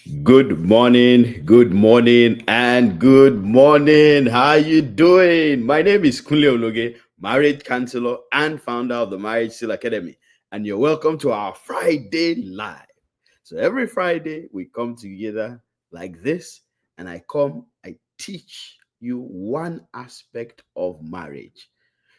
Good morning, and good morning. How you doing? My name is Kingsley-Okonkwo, marriage counselor and founder of the Marriage Seal Academy, and you're welcome to our Friday Live. So every Friday we come together like this, and I teach you one aspect of marriage.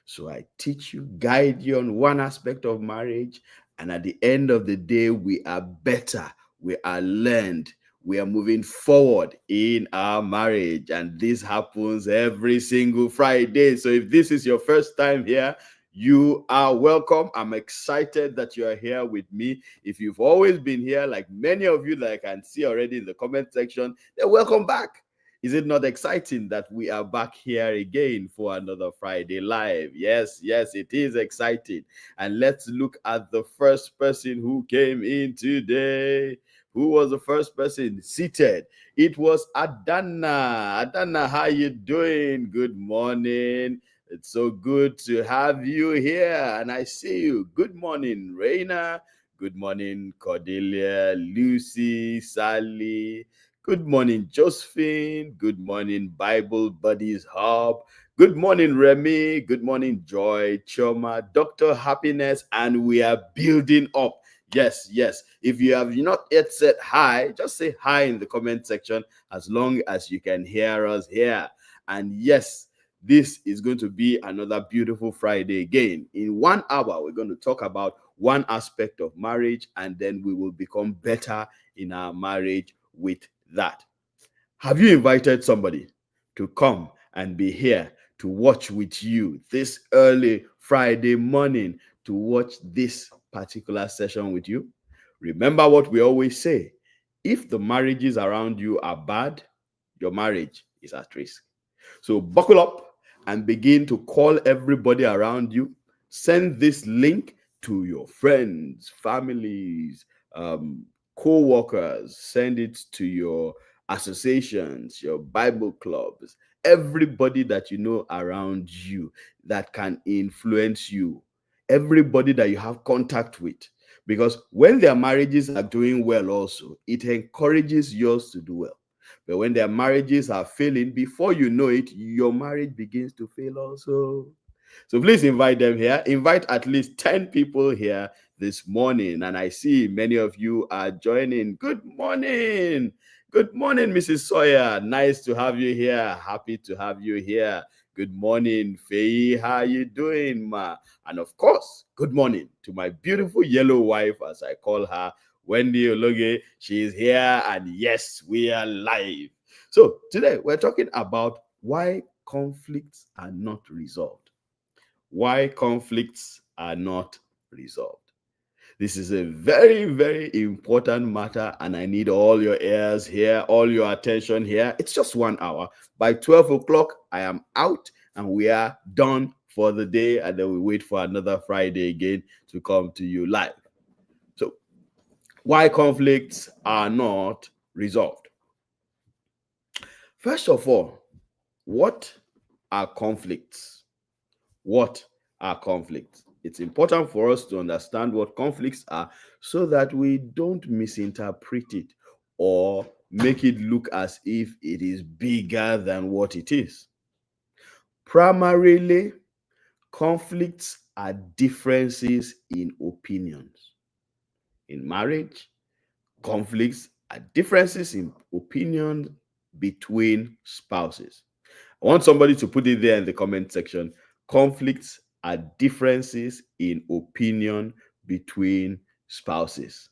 So I teach you, guide you on one aspect of marriage, and at the end of the day, we are better, we are learned, we are moving forward in our marriage. And this happens every single Friday. So if this is your first time here, you are welcome. I'm excited that you are here with me. If you've always been here, like many of you that I can see already in the comment section, then welcome back. Is it not exciting that we are back here again for another Friday Live? Yes, yes, it is exciting. And let's look at the first person who came in today. Who was the first person seated? It was Adana. Adana, how you doing? Good morning. It's so good to have you here. And I see you. Good morning, Reina. Good morning, Cordelia, Lucy, Sally. Good morning, Josephine. Good morning, Bible Buddies Hub. Good morning, Remy. Good morning, Joy, Choma, Dr. Happiness, and we are building up. Yes, yes. If you have not yet said hi, just say hi in the comment section as long as you can hear us here. And yes, this is going to be another beautiful Friday again. In 1 hour, we're going to talk about one aspect of marriage, and then we will become better in our marriage with that. Have you invited somebody to come and be here to watch with you this early Friday morning, to watch this particular session with you? Remember what we always say: if the marriages around you are bad, your marriage is at risk. So buckle up and begin to call everybody around you. Send this link to your friends, families, co-workers. Send it to your associations, your Bible clubs, everybody that you know around you that can influence you, everybody that you have contact with. Because when their marriages are doing well, also, it encourages yours to do well. But when their marriages are failing, before you know it, your marriage begins to fail also. So please invite them here. Invite at least 10 people here this morning. And I see many of you are joining. Good morning. Good morning, Mrs. Sawyer. Nice to have you here. Happy to have you here. Good morning, Faye. How you doing, ma? And of course, good morning to my beautiful yellow wife, as I call her, Wendy Ologe. She is here, and yes, we are live. So today we're talking about why conflicts are not resolved. Why conflicts are not resolved. This is a very, very important matter, and I need all your ears here, all your attention here. It's just 1 hour. By 12 o'clock, I am out, and we are done for the day, and then we wait for another Friday again to come to you live. So, why conflicts are not resolved? First of all, what are conflicts? What are conflicts? It's important for us to understand what conflicts are so that we don't misinterpret it or make it look as if it is bigger than what it is. Primarily, conflicts are differences in opinions. In marriage, conflicts are differences in opinion between spouses. I want somebody to put it there in the comment section. Conflicts are differences in opinion between spouses.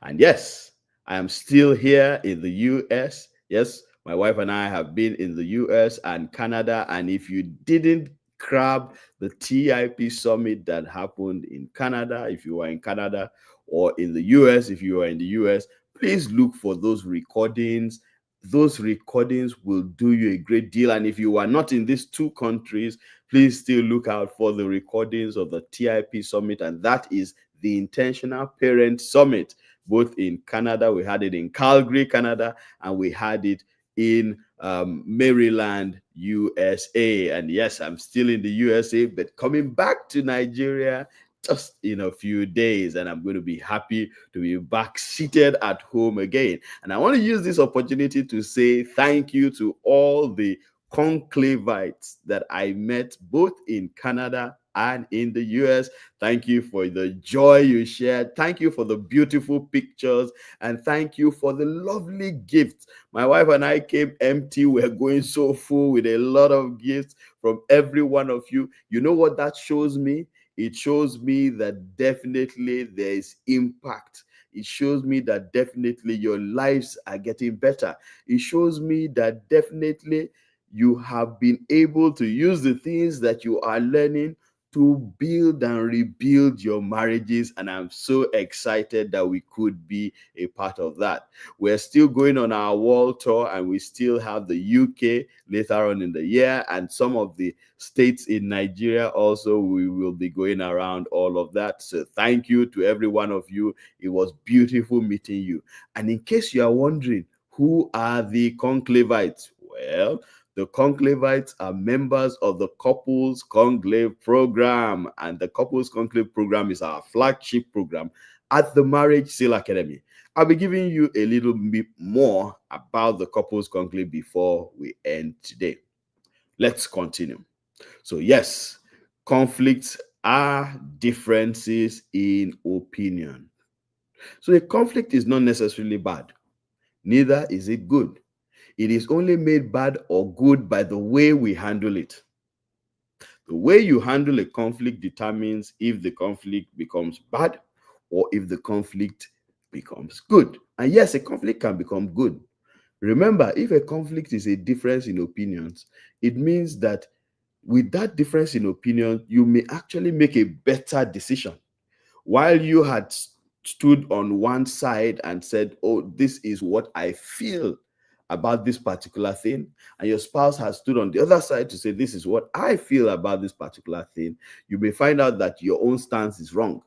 And yes, I am still here in the US. Yes, my wife and I have been in the US and Canada. And if you didn't grab the TIP summit that happened in Canada, if you were in Canada, or in the US, if you are in the US, please look for those recordings. Those recordings will do you a great deal. And if you are not in these two countries, please still look out for the recordings of the TIP summit. And that is the Intentional Parent Summit. Both in Canada, we had it in Calgary, Canada, and we had it in Maryland, USA. And yes, I'm still in the USA, but coming back to Nigeria just in a few days, and I'm going to be happy to be back seated at home again. And I want to use this opportunity to say thank you to all the conclavites that I met both in Canada and in the US. Thank you for the joy you shared. Thank you for the beautiful pictures. And thank you for the lovely gifts. My wife and I came empty. We're going so full with a lot of gifts from every one of you. You know what that shows me? It shows me that definitely there is impact. It shows me that definitely your lives are getting better. It shows me that definitely you have been able to use the things that you are learning to build and rebuild your marriages. And I'm so excited that we could be a part of that. We're still going on our world tour, and we still have the UK later on in the year, and some of the states in Nigeria also. We will be going around all of that. So thank you to every one of you. It was beautiful meeting you. And in case you are wondering, who are the conclavites? Well, the conclavites are members of the Couples Conclave Program, and the Couples Conclave Program is our flagship program at the Marriage Seal Academy. I'll be giving you a little bit more about the Couples Conclave before we end today. Let's continue. So yes, conflicts are differences in opinion. So a conflict is not necessarily bad, neither is it good. It is only made bad or good by the way we handle it. The way you handle a conflict determines if the conflict becomes bad or if the conflict becomes good. And yes, a conflict can become good. Remember, if a conflict is a difference in opinions, it means that with that difference in opinion, you may actually make a better decision. While you had stood on one side and said, oh, this is what I feel about this particular thing, and your spouse has stood on the other side to say, this is what I feel about this particular thing, you may find out that your own stance is wrong.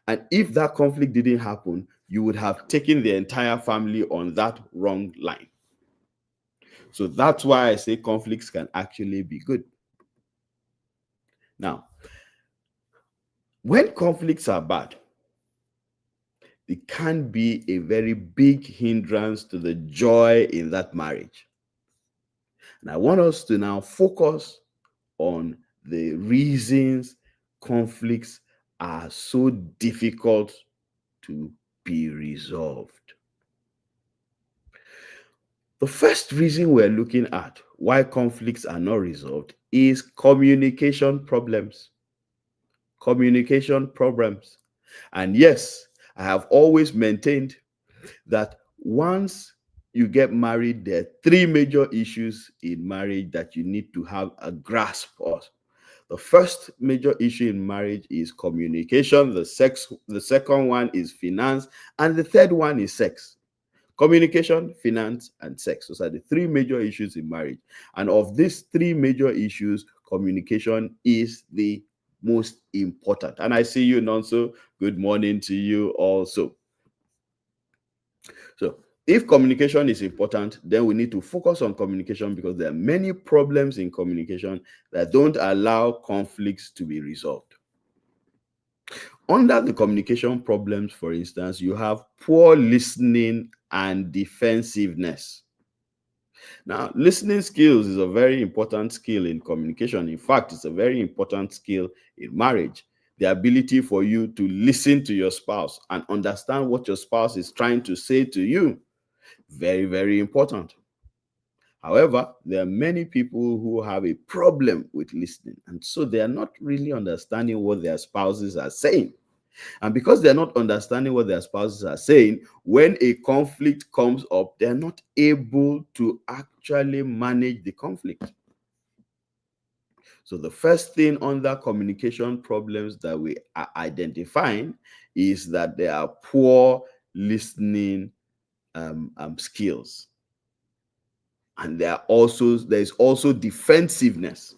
And if that conflict didn't happen, you would have taken the entire family on that wrong line. So that's why I say conflicts can actually be good. Now, when conflicts are bad, it can be a very big hindrance to the joy in that marriage. And I want us to now focus on the reasons conflicts are so difficult to be resolved. The first reason we're looking at why conflicts are not resolved is communication problems. Communication problems. And yes, I have always maintained that once you get married, there are three major issues in marriage that you need to have a grasp of. The first major issue in marriage is communication. The second one is finance, and the third one is sex. Communication, finance, and sex. Those are the three major issues in marriage. And of these three major issues, communication is the most important. And I see you, Nonso. Good morning to you also. So if communication is important, then we need to focus on communication, because there are many problems in communication that don't allow conflicts to be resolved. Under the communication problems, for instance, you have poor listening and defensiveness. Now, listening skills is a very important skill in communication. In fact, it's a very important skill in marriage. The ability for you to listen to your spouse and understand what your spouse is trying to say to you. Very, very important. However, there are many people who have a problem with listening, and so they are not really understanding what their spouses are saying. And because they're not understanding what their spouses are saying, when a conflict comes up, they're not able to actually manage the conflict. So the first thing under communication problems that we are identifying is that there are poor listening skills. And there is also defensiveness.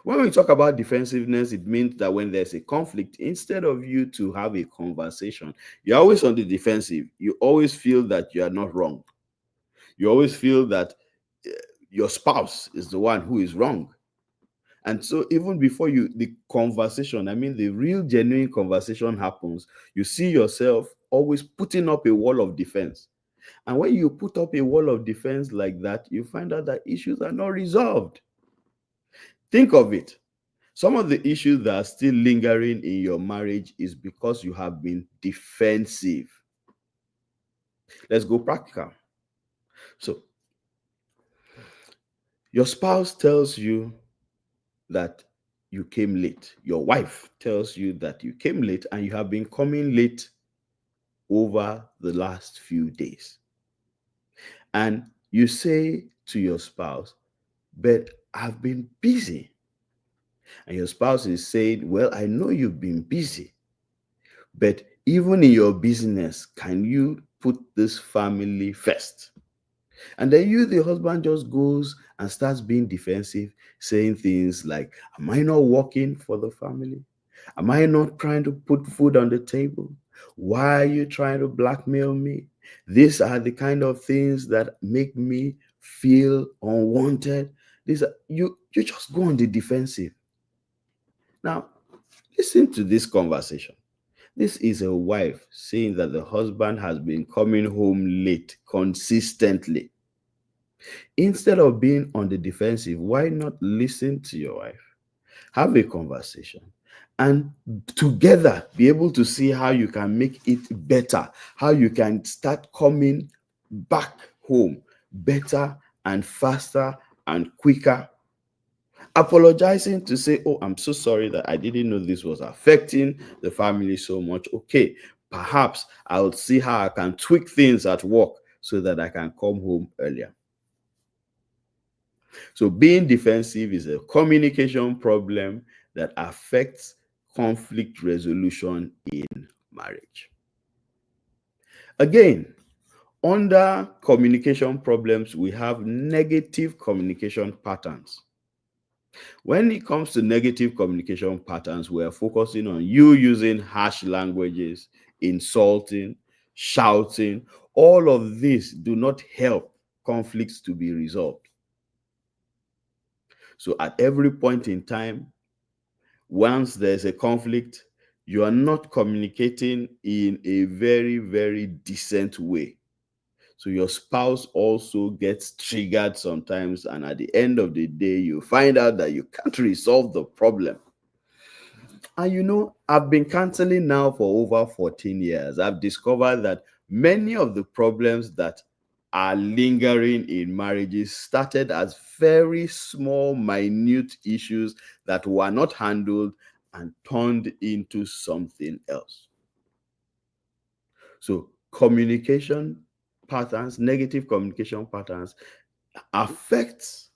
When we talk about defensiveness, it means that when there's a conflict, instead of you to have a conversation, you're always on the defensive. You always feel that you are not wrong. You always feel that your spouse is the one who is wrong. And so even before the conversation, I mean the real genuine conversation happens, you see yourself always putting up a wall of defense. And when you put up a wall of defense like that, you find out that issues are not resolved. Think of it. Some of the issues that are still lingering in your marriage is because you have been defensive. Let's go practical. So, your spouse tells you that you came late. Your wife tells you that you came late and you have been coming late over the last few days. And you say to your spouse, but I've been busy. And your spouse is saying, well, I know you've been busy, but even in your business, can you put this family first? And then you, the husband, just goes and starts being defensive, saying things like, am I not working for the family? Am I not trying to put food on the table? Why are you trying to blackmail me? These are the kind of things that make me feel unwanted. These are, you just go on the defensive. Now, listen to this conversation. This is a wife saying that the husband has been coming home late consistently. Instead of being on the defensive, why not listen to your wife? Have a conversation and together be able to see how you can make it better, how you can start coming back home better and faster and quicker. Apologizing to say, oh, I'm so sorry that I didn't know this was affecting the family so much. Okay, perhaps I'll see how I can tweak things at work so that I can come home earlier. So being defensive is a communication problem that affects conflict resolution in marriage. Again, under communication problems, we have negative communication patterns. When it comes to negative communication patterns, we are focusing on you using harsh languages, insulting, shouting. All of this do not help conflicts to be resolved. So at every point in time, once there's a conflict, you are not communicating in a very, very decent way. So your spouse also gets triggered sometimes, and at the end of the day, you find out that you can't resolve the problem. And I've been counseling now for over 14 years. I've discovered that many of the problems that are lingering in marriages started as very small, minute issues that were not handled and turned into something else. So communication patterns, negative communication patterns affects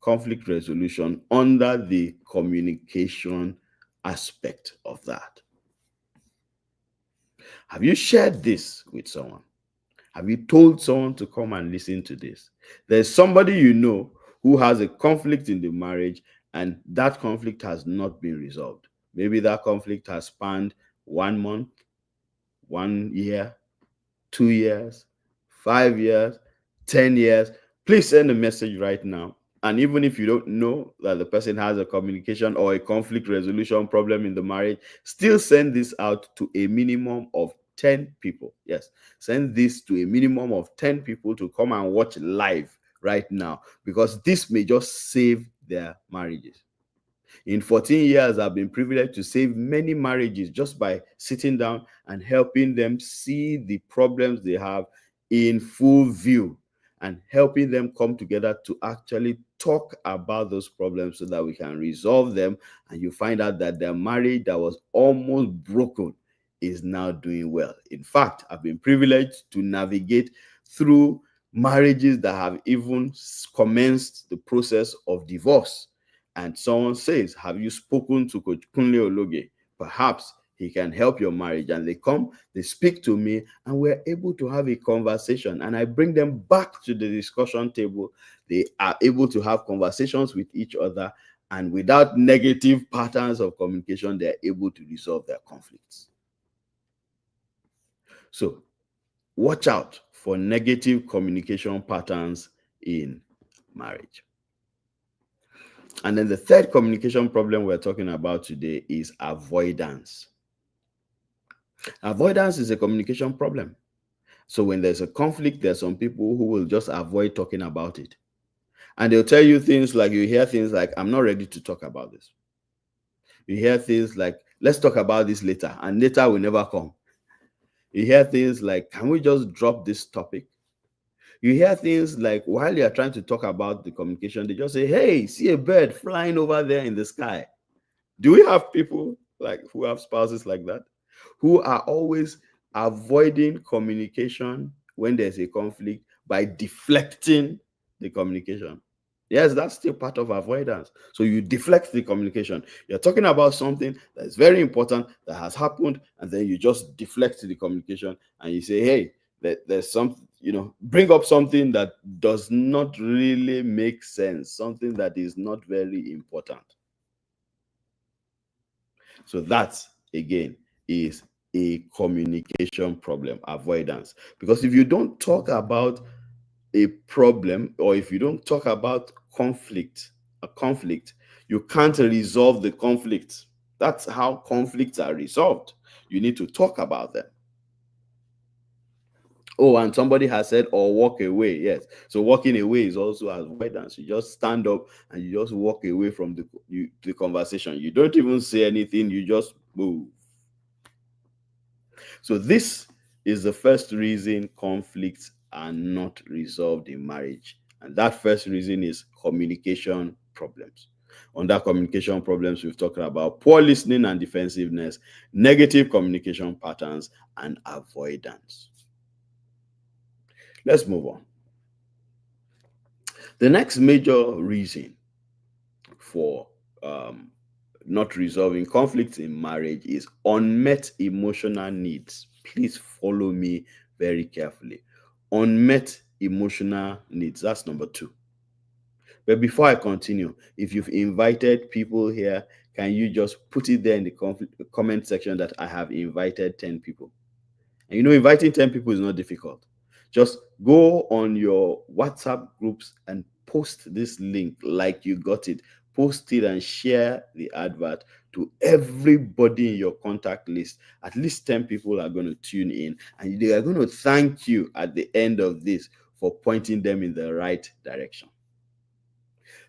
conflict resolution under the communication aspect of that. Have you shared this with someone? Have you told someone to come and listen to this? There's somebody you know who has a conflict in the marriage and that conflict has not been resolved. Maybe that conflict has spanned 1 month, 1 year, 2 years, 5 years, 10 years. Please send a message right now. And even if you don't know that the person has a communication or a conflict resolution problem in the marriage, still send this out to a minimum of 10 people. Yes, send this to a minimum of 10 people to come and watch live right now, because this may just save their marriages. In 14 years, I've been privileged to save many marriages just by sitting down and helping them see the problems they have in full view and helping them come together to actually talk about those problems so that we can resolve them. And you find out that their marriage that was almost broken is now doing well. In fact, I've been privileged to navigate through marriages that have even commenced the process of divorce. And someone says, have you spoken to Coach Kingsley-Okonkwo? Perhaps he can help your marriage. And they come, they speak to me, and we're able to have a conversation. And I bring them back to the discussion table. They are able to have conversations with each other. And without negative patterns of communication, they're able to resolve their conflicts. So watch out for negative communication patterns in marriage. And then the third communication problem we're talking about today is avoidance. Avoidance is a communication problem. So when there's a conflict, there's some people who will just avoid talking about it. And they'll tell you things like, you hear things like, I'm not ready to talk about this. You hear things like, let's talk about this later, and later will never come. You hear things like, can we just drop this topic? You hear things like, while you're trying to talk about the communication, they just say, hey, see a bird flying over there in the sky. Do we have people like who have spouses like that, who are always avoiding communication when there's a conflict by deflecting the communication? Yes, that's still part of avoidance. So you deflect the communication. You're talking about something that is very important that has happened, and then you just deflect the communication and you say, hey, there's something, bring up something that does not really make sense, something that is not very important. So that, again, is a communication problem, avoidance. Because if you don't talk about a problem, or if you don't talk about a conflict, you can't resolve the conflict. That's how conflicts are resolved. You need to talk about them. Oh, and somebody has said, or walk away. Yes. So walking away is also avoidance. You just stand up and you just walk away from the conversation. You don't even say anything. You just move. So this is the first reason conflicts are not resolved in marriage. And that first reason is communication problems. Under communication problems, we've talked about poor listening and defensiveness, negative communication patterns, and avoidance. Let's move on. The next major reason for not resolving conflicts in marriage is unmet emotional needs. Please follow me very carefully. Unmet emotional needs. That's number 2. But before I continue, if you've invited people here, can you just put it there in the comment section that I have invited 10 people? And inviting 10 people is not difficult. Just go on your WhatsApp groups and post this link like you got it. Post it and share the advert to everybody in your contact list. At least 10 people are going to tune in, and they are going to thank you at the end of this for pointing them in the right direction.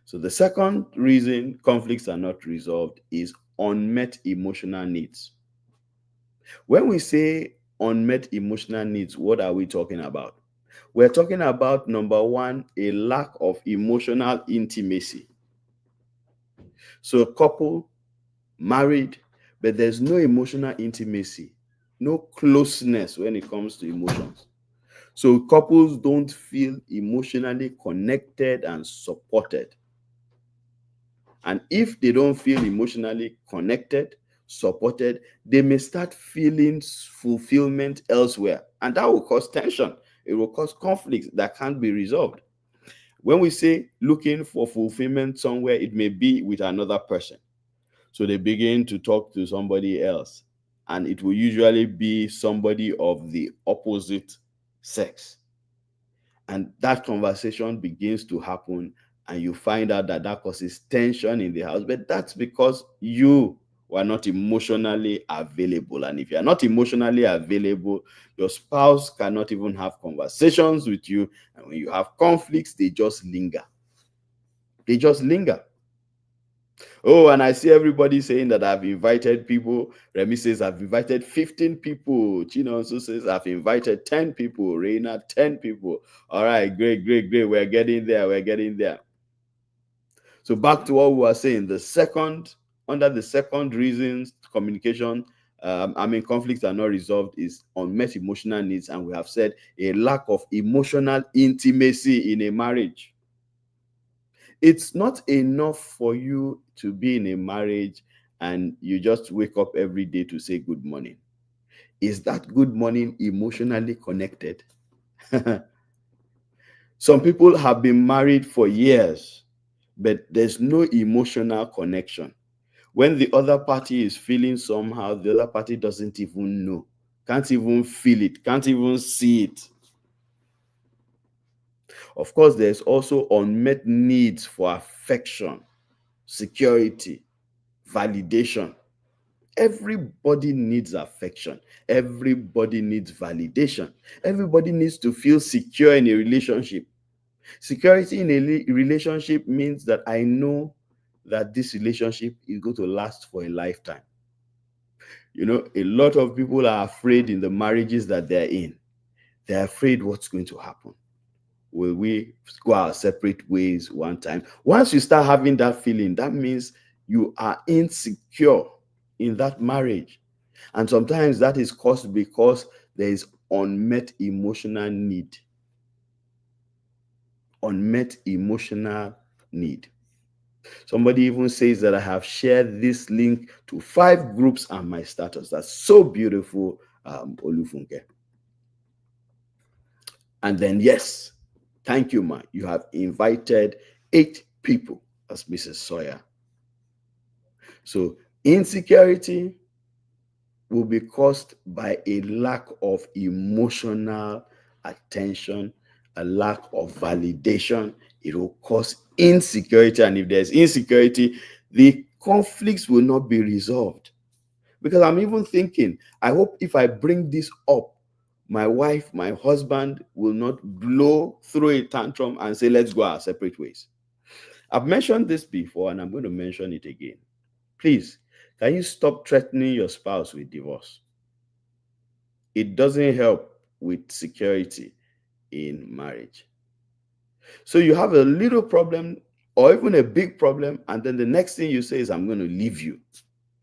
So the second reason conflicts are not resolved is unmet emotional needs. When we say unmet emotional needs, what are we talking about? We're talking about, number 1, a lack of emotional intimacy. So a couple married, but there's no emotional intimacy, no closeness when it comes to emotions. So couples don't feel emotionally connected and supported. And if they don't feel emotionally connected, supported, they may start feeling fulfillment elsewhere. And that will cause tension. It will cause conflicts that can't be resolved. When we say looking for fulfillment somewhere, it may be with another person. So they begin to talk to somebody else. And it will usually be somebody of the opposite sex. And that conversation begins to happen, and you find out that causes tension in the house. But that's because you were not emotionally available. And if you're not emotionally available, your spouse cannot even have conversations with you. And when you have conflicts, they just linger. They just linger. Oh, and I see everybody saying that I've invited people. Remy says I've invited 15 people. Chino also says I've invited 10 people. Reina, 10 people. All right, great. We're getting there. So back to what we were saying. Under the second reasons, communication, conflicts are not resolved, is unmet emotional needs. And we have said a lack of emotional intimacy in a marriage. It's not enough for you to be in a marriage and you just wake up every day to say good morning. Is that good morning emotionally connected? Some people have been married for years, but there's no emotional connection. When the other party is feeling somehow, the other party doesn't even know, can't even feel it, can't even see it. Of course, there's also unmet needs for affection. security, validation. Everybody needs affection. Everybody needs validation. Everybody needs to feel secure in a relationship. Security in a relationship means that I know that this relationship is going to last for a lifetime. A lot of people are afraid in the marriages that they're in. They're afraid what's going to happen. Will we go our separate ways one time? Once you start having that feeling, that means you are insecure in that marriage. And sometimes that is caused because there is unmet emotional need. Unmet emotional need. Somebody even says that I have shared this link to 5 groups on my status. That's so beautiful, Olufunke. And then, yes, thank you, ma. You have invited 8 people, as Mrs. Sawyer. So insecurity will be caused by a lack of emotional attention, a lack of validation. It will cause insecurity. And if there's insecurity, the conflicts will not be resolved. Because I'm even thinking, I hope if I bring this up, my wife, my husband will not throw a tantrum and say, let's go our separate ways. I've mentioned this before and I'm going to mention it again. Please, can you stop threatening your spouse with divorce? It doesn't help with security in marriage. So you have a little problem or even a big problem, and then the next thing you say is, I'm going to leave you.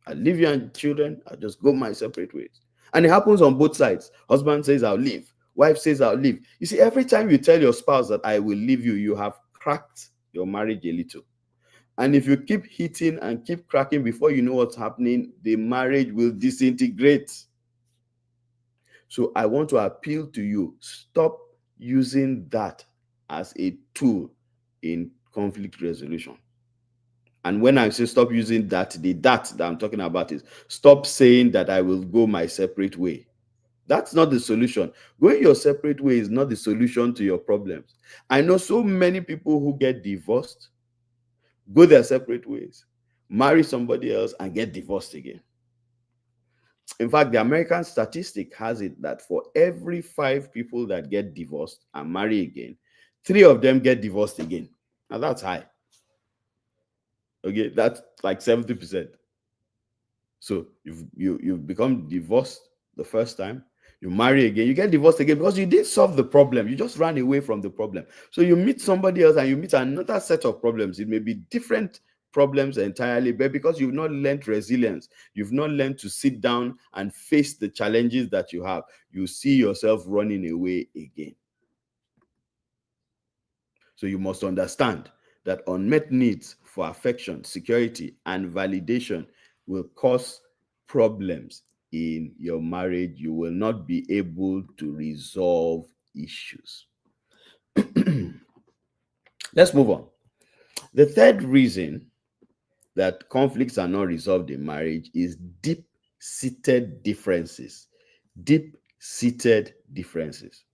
I'll leave you and children. I'll just go my separate ways. And it happens on both sides. Husband says, I'll leave. Wife says, I'll leave. You see, every time you tell your spouse that I will leave you, you have cracked your marriage a little. And if you keep hitting and keep cracking before you know what's happening, the marriage will disintegrate. So I want to appeal to you, stop using that as a tool in conflict resolution. And when I say stop using that, the that I'm talking about is stop saying that I will go my separate way. That's not the solution. Going your separate way is not the solution to your problems. I know so many people who get divorced, go their separate ways, marry somebody else, and get divorced again. In fact, the American statistic has it that for every 5 people that get divorced and marry again, 3 of them get divorced again. Now that's high. Okay, that's like 70%. So you've become divorced the first time, you marry again, you get divorced again because you didn't solve the problem. You just ran away from the problem. So you meet somebody else and you meet another set of problems. It may be different problems entirely, but because you've not learned resilience, you've not learned to sit down and face the challenges that you have, you see yourself running away again. So you must understand that unmet needs for affection, security, and validation will cause problems in your marriage. You will not be able to resolve issues. Let's move on. The third reason that conflicts are not resolved in marriage is deep-seated differences. Deep-seated differences.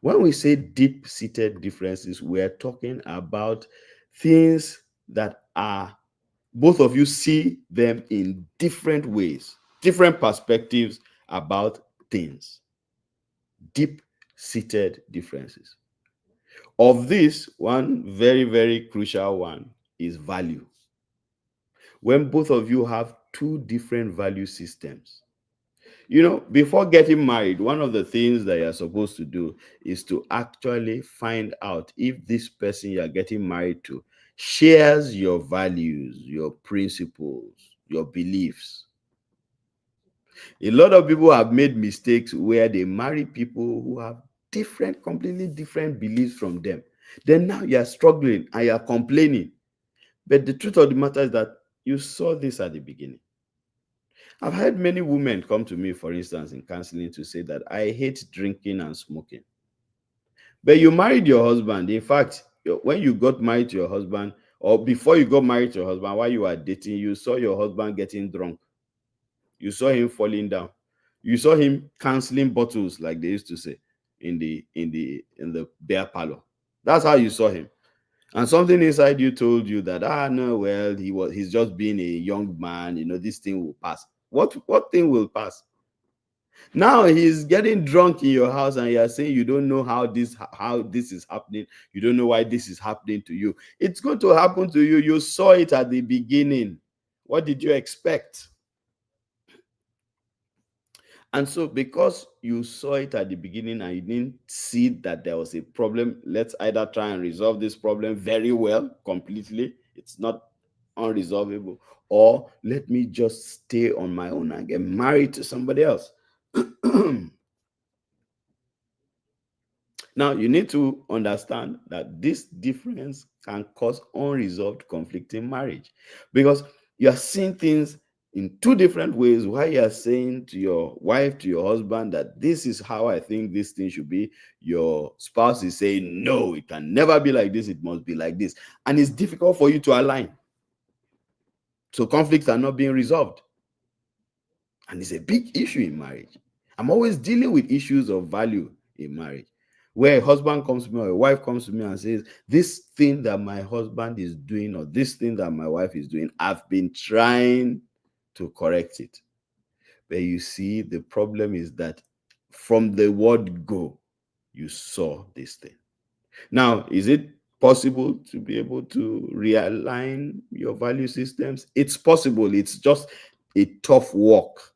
When we say deep-seated differences, we are talking about things that are, both of you see them in different ways, different perspectives about things. Deep-seated differences. Of this, one very, very crucial one is value. When both of you have 2 different value systems. Before getting married, one of the things that you're supposed to do is to actually find out if this person you're getting married to shares your values, your principles, your beliefs. A lot of people have made mistakes where they marry people who have completely different beliefs from them. Then now you're struggling and you're complaining. But the truth of the matter is that you saw this at the beginning. I've had many women come to me, for instance, in counseling to say that I hate drinking and smoking. But you married your husband. In fact, when you got married to your husband, or before you got married to your husband, while you were dating, you saw your husband getting drunk. You saw him falling down. You saw him canceling bottles, like they used to say, in the beer parlor. That's how you saw him. And something inside you told you that, no, well, he's just being a young man, this thing will pass. What thing will pass? Now he's getting drunk in your house and you're saying you don't know how this is happening. You don't know why this is happening to you. It's going to happen to you. You saw it at the beginning. What did you expect? And so, because you saw it at the beginning and you didn't see that there was a problem, let's either try and resolve this problem very well, completely. It's not unresolvable. Or let me just stay on my own and get married to somebody else. Now, you need to understand that this difference can cause unresolved conflict in marriage, because you are seeing things in two different ways. While you are saying to your wife, to your husband, that this is how I think this thing should be, your spouse is saying, no, it can never be like this, it must be like this. And it's difficult for you to align. So conflicts are not being resolved. And it's a big issue in marriage. I'm always dealing with issues of value in marriage, where a husband comes to me or a wife comes to me and says, this thing that my husband is doing or this thing that my wife is doing, I've been trying to correct it. But you see, the problem is that from the word go, you saw this thing. Now, is it possible to be able to realign your value systems? It's possible. It's just a tough walk.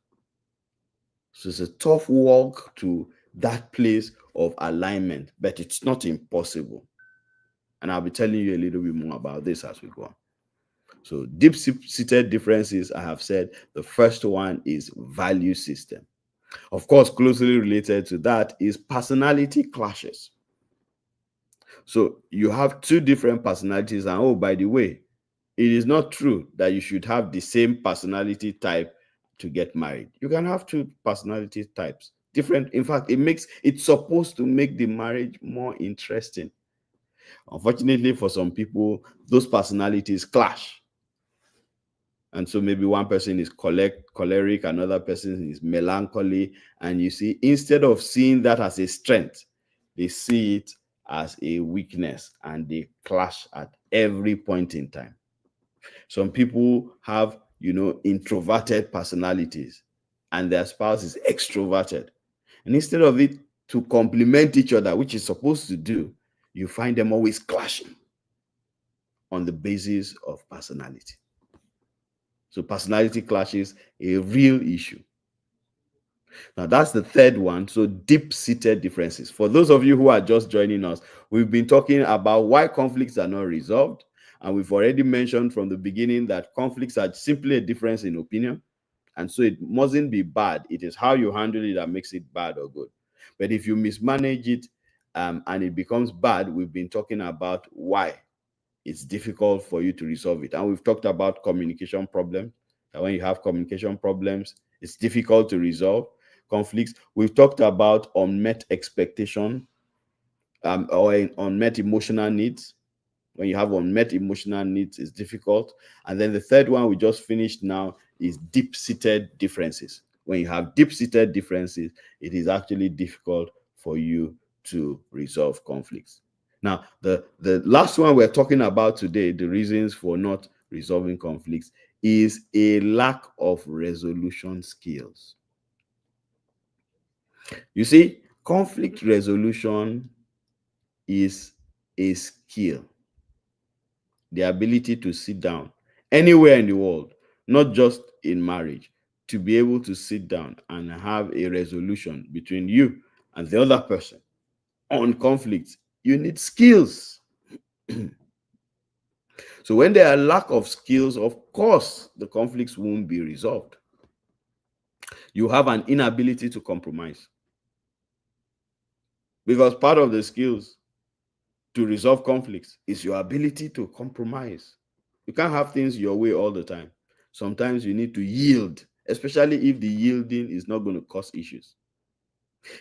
So it's a tough walk to that place of alignment, but it's not impossible. And I'll be telling you a little bit more about this as we go on. So deep-seated differences, I have said, the first one is value system. Of course, closely related to that is personality clashes. So you have two different personalities, and oh, by the way, it is not true that you should have the same personality type to get married. You can have two personality types, different. In fact, it's supposed to make the marriage more interesting. Unfortunately, for some people, those personalities clash. And so maybe one person is choleric, another person is melancholy. And you see, instead of seeing that as a strength, they see it as a weakness and they clash at every point in time. Some people have, introverted personalities and their spouse is extroverted. And instead of it to complement each other, which is supposed to do, you find them always clashing on the basis of personality. So personality clashes, a real issue. Now that's the third one. So deep-seated differences. For those of you who are just joining us, we've been talking about why conflicts are not resolved. And we've already mentioned from the beginning that conflicts are simply a difference in opinion. And so it mustn't be bad. It is how you handle it that makes it bad or good. But if you mismanage it and it becomes bad, we've been talking about why it's difficult for you to resolve it. And we've talked about communication problems. That when you have communication problems, it's difficult to resolve conflicts. We've talked about unmet expectation or unmet emotional needs. When you have unmet emotional needs, it's difficult. And then the third one we just finished now is deep-seated differences. When you have deep-seated differences, it is actually difficult for you to resolve conflicts. Now, the last one we're talking about today, the reasons for not resolving conflicts, is a lack of resolution skills. You see, conflict resolution is a skill, the ability to sit down anywhere in the world, not just in marriage, to be able to sit down and have a resolution between you and the other person on conflict. You need skills. So when there are lack of skills, of course, the conflicts won't be resolved. You have an inability to compromise, because part of the skills to resolve conflicts is your ability to compromise. You can't have things your way all the time. Sometimes you need to yield, especially if the yielding is not going to cause issues.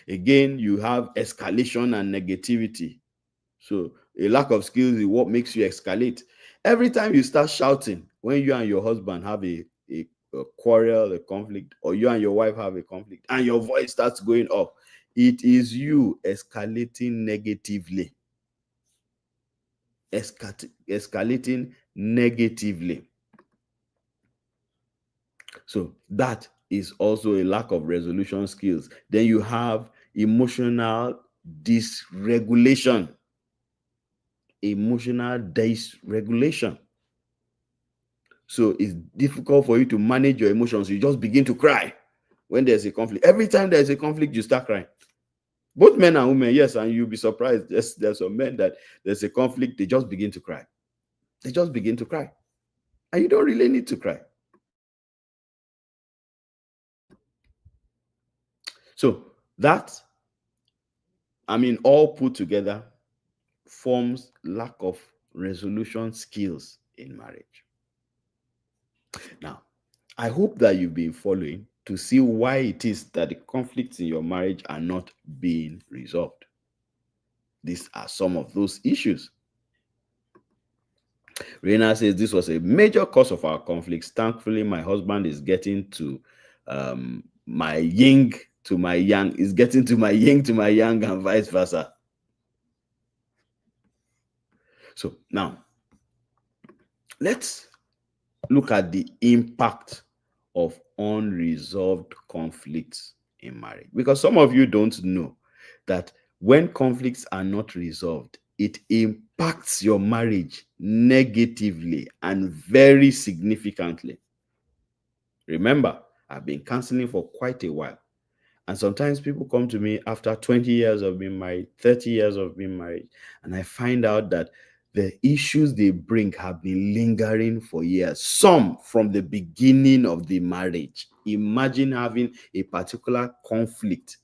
Again, you have escalation and negativity. So a lack of skills is what makes you escalate. Every time you start shouting, when you and your husband have a quarrel, a conflict, or you and your wife have a conflict, and your voice starts going up, it is you escalating negatively. escalating negatively. So that is also a lack of resolution skills. Then you have emotional dysregulation. Emotional dysregulation. So it's difficult for you to manage your emotions. You just begin to cry when there's a conflict. Every time there's a conflict, you start crying. Both men and women, yes, and you'll be surprised. There's some men that there's a conflict, they just begin to cry. They just begin to cry. And you don't really need to cry. So that, all put together forms lack of resolution skills in marriage. Now, I hope that you've been following to see why it is that the conflicts in your marriage are not being resolved. These are some of those issues. Reina says this was a major cause of our conflicts. Thankfully, my husband is getting to my yin to my yang, is getting to my yin to my yang, and vice versa. So now, let's look at the impact of unresolved conflicts in marriage. Because some of you don't know that when conflicts are not resolved, it impacts your marriage negatively and very significantly. Remember, I've been counseling for quite a while. And sometimes people come to me after 20 years of being married, 30 years of being married, and I find out that the issues they bring have been lingering for years, some from the beginning of the marriage. Imagine having a particular conflict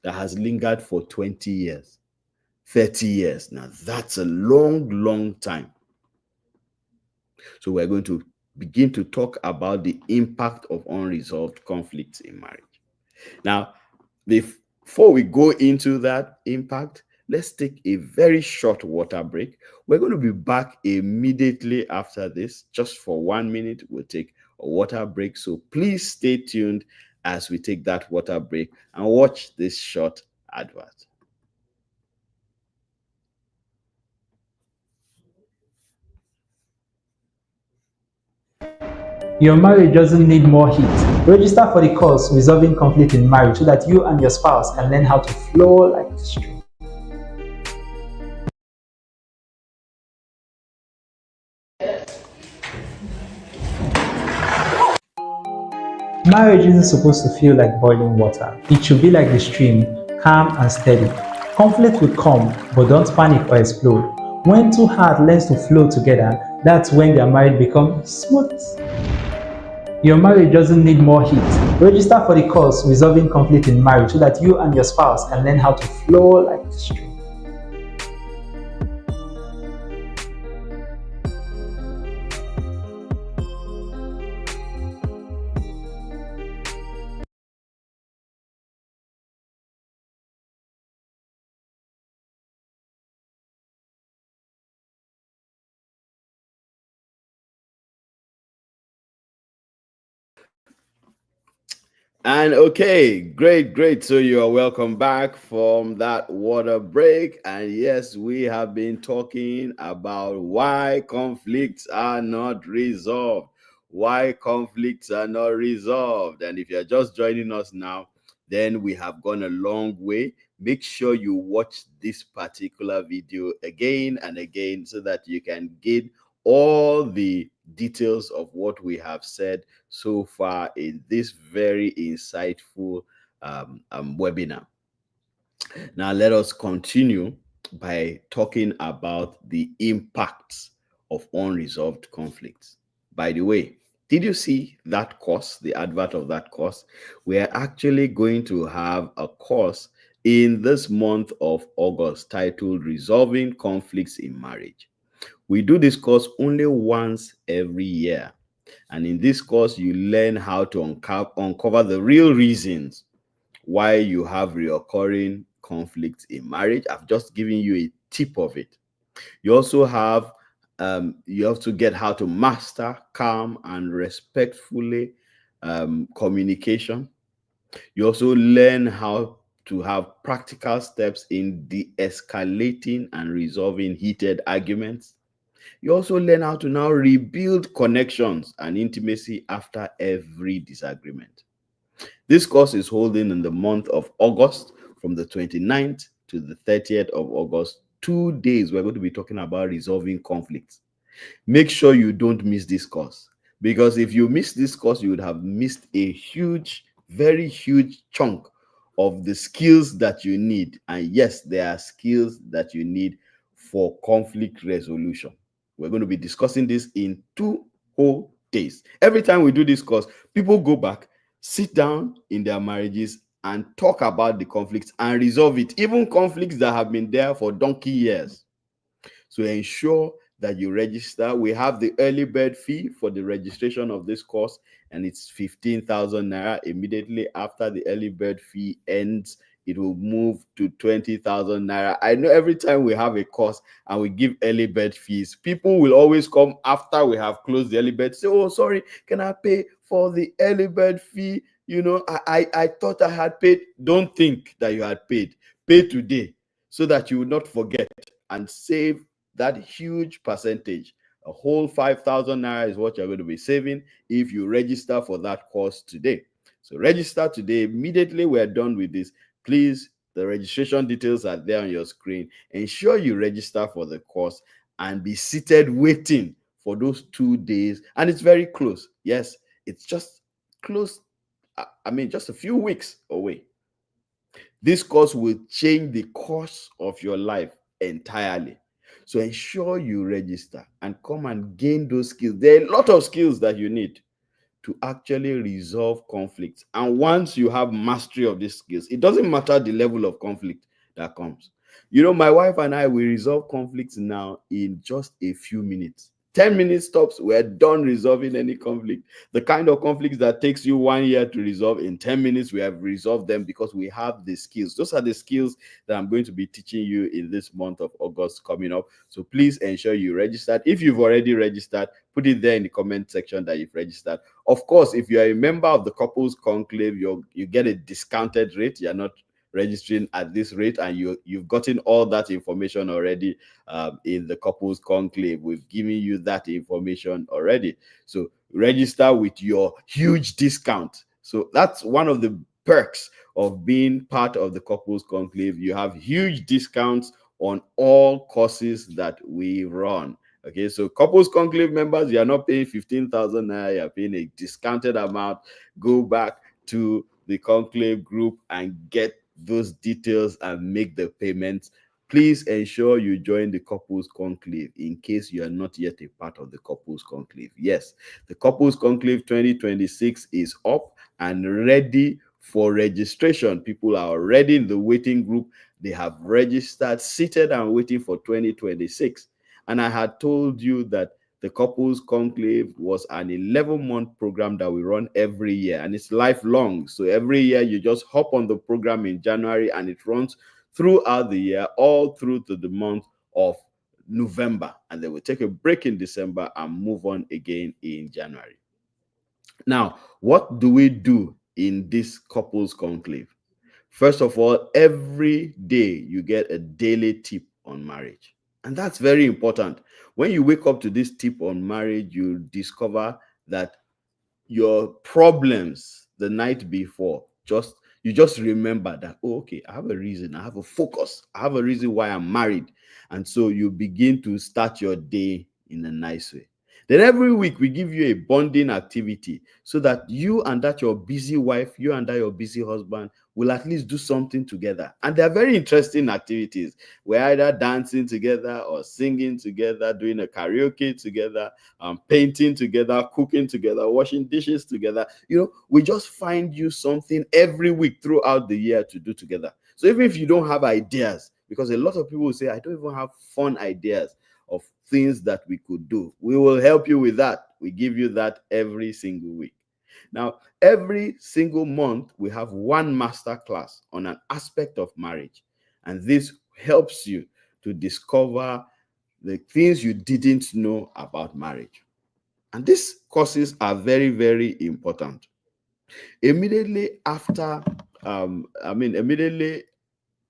that has lingered for 20 years, 30 years. Now, that's a long, long time. So we're going to begin to talk about the impact of unresolved conflicts in marriage. Now, before we go into that impact, let's take a very short water break. We're going to be back immediately after this. Just for 1 minute, we'll take a water break. So please stay tuned as we take that water break and watch this short advert. Your marriage doesn't need more heat. Register for the course Resolving Conflict in Marriage so that you and your spouse can learn how to flow like a stream. Marriage isn't supposed to feel like boiling water. It should be like the stream, calm and steady. Conflict will come, but don't panic or explode. When two hearts learn to flow together, that's when their marriage becomes smooth. Your marriage doesn't need more heat. Register for the course Resolving Conflict in Marriage so that you and your spouse can learn how to flow like a stream. And okay, great. So you are welcome back from that water break. And yes, we have been talking about why conflicts are not resolved. Why conflicts are not resolved. And if you're just joining us now, then we have gone a long way. Make sure you watch this particular video again and again so that you can get all the details of what we have said so far in this very insightful webinar. Now, let us continue by talking about the impacts of unresolved conflicts. By the way, did you see that course, the advert of that course? We are actually going to have a course in this month of August titled Resolving Conflicts in Marriage. We do this course only once every year. And in this course, you learn how to uncover the real reasons why you have reoccurring conflicts in marriage. I've just given you a tip of it. You also have to get how to master calm and respectfully communication. You also learn how to have practical steps in de-escalating and resolving heated arguments. You also learn how to now rebuild connections and intimacy after every disagreement. This course is holding in the month of August from the 29th to the 30th of August. 2 days we're going to be talking about resolving conflicts. Make sure you don't miss this course, because if you miss this course, you would have missed a huge, very huge chunk of the skills that you need. And yes, there are skills that you need for conflict resolution. We're going to be discussing this in 2 whole days. Every time we do this course, people go back, sit down in their marriages and talk about the conflicts and resolve it, even conflicts that have been there for donkey years. So ensure that you register. We have the early bird fee for the registration of this course, and it's 15,000 naira. Immediately after the early bird fee ends, it will move to 20,000 naira. I know every time we have a course and we give early bird fees, people will always come after we have closed the early bird, say, oh, sorry, can I pay for the early bird fee? I thought I had paid. Don't think that you had paid. Pay today so that you will not forget and save that huge percentage. A whole 5,000 naira is what you're going to be saving if you register for that course today. So register today. Immediately we're done with this, please, the registration details are there on your screen. Ensure you register for the course and be seated waiting for those 2 days. And it's very close. Yes, it's just close. Just a few weeks away. This course will change the course of your life entirely. So ensure you register and come and gain those skills. There are a lot of skills that you need to actually resolve conflicts. And once you have mastery of these skills, it doesn't matter the level of conflict that comes. My wife and I, we resolve conflicts now in just a few minutes. 10 minutes stops, we're done resolving any conflict. The kind of conflicts that takes you 1 year to resolve, in 10 minutes we have resolved them because we have the skills. Those are the skills that I'm going to be teaching you in this month of August coming up. So please ensure you registered. If you've already registered, put it there in the comment section that you've registered. Of course, if you're a member of the couples conclave, you get a discounted rate. You're not registering at this rate, and you've gotten all that information already in the couples conclave. We've given you that information already. So register with your huge discount. So that's one of the perks of being part of the couples conclave. You have huge discounts on all courses that we run. Okay, so couples conclave members, you are not paying 15,000 naira, you're paying a discounted amount. Go back to the conclave group and get those details and make the payments. Please ensure you join the couples conclave in case you are not yet a part of the couples conclave. Yes, the couples conclave 2026 is up and ready for registration. People are already in the waiting group. They have registered, seated and waiting for 2026. And I had told you that the couples conclave was an 11-month program that we run every year, and it's lifelong. So every year you just hop on the program in January and it runs throughout the year, all through to the month of November, and then we take a break in December and move on again in January. Now, what do we do in this couples conclave? First of all, every day you get a daily tip on marriage. And that's very important. When you wake up to this tip on marriage, you discover that your problems the night before, you just remember that, oh, okay, I have a reason, I have a focus, I have a reason why I'm married. And so you begin to start your day in a nice way. Then every week we give you a bonding activity so that you and that your busy wife, you and that your busy husband will at least do something together. And they're very interesting activities. We're either dancing together or singing together, doing a karaoke together, painting together, cooking together, washing dishes together. We just find you something every week throughout the year to do together. So even if you don't have ideas, because a lot of people will say, I don't even have fun ideas of things that we could do, we will help you with that. We give you that every single week. Now, every single month, we have one master class on an aspect of marriage. And this helps you to discover the things you didn't know about marriage. And these courses are very, very important. Immediately after, immediately